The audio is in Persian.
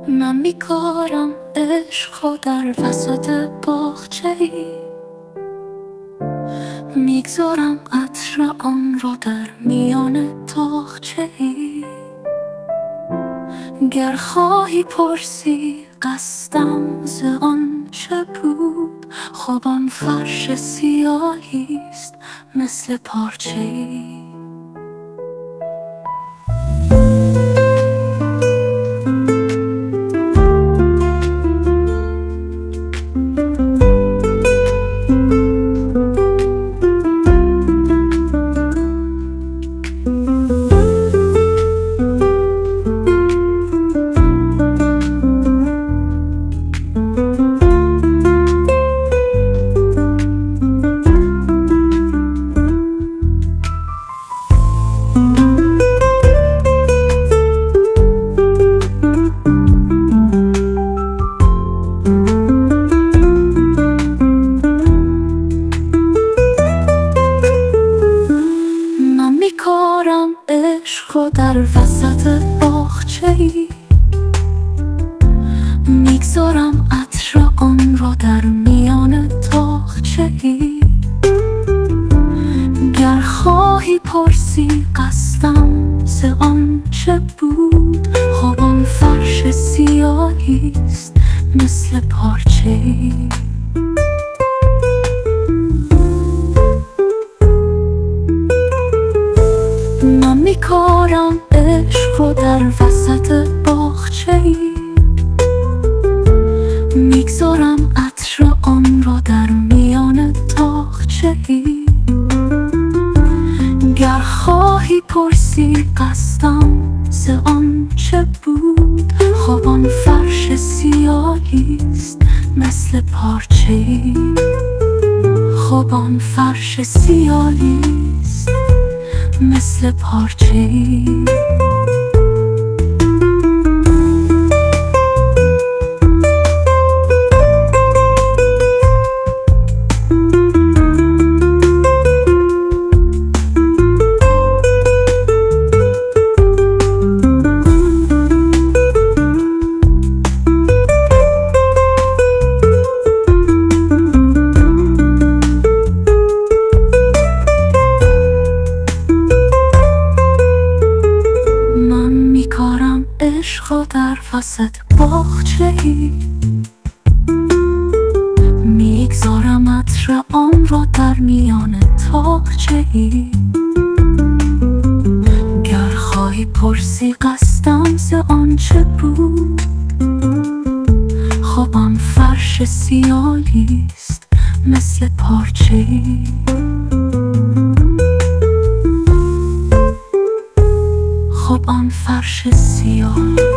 من میکارم عشق در وسط باغچه‌ای، میگذارم عطر آن را در میان تاقچه‌ای. گر خواهی پرسی قصدم ز آن چه بود، خب آن فرش سیاهیست مثل پارچه‌ای. میکارم عشق در وسط باغچه‌ای، میگذارم عطر آن را در میان تاقچه‌ای. گر خواهی پرسی قصدم ز آن چه بود، خب آن فرش سیاهیست مثل پارچه‌ای. من میکارم عشق در وسط باغچه‌ای، میگذارم عطر آن را در میان تاقچه‌ای. گر خواهی پرسی قصدم ز آن چه بود، خب آن فرش سیاهیست مثل پارچه‌ای. خب آن فرش سیاهیست مثل پارچه‌ای. عشق در وسط باغچه‌ای، میگذارم عطر آن را در میان تاقچه‌ای. گر خواهی پرسی قصدم ز آن چه بود، خب آن فرش سیاهیست مثل پارچه‌ای. خب آن فرش سیاه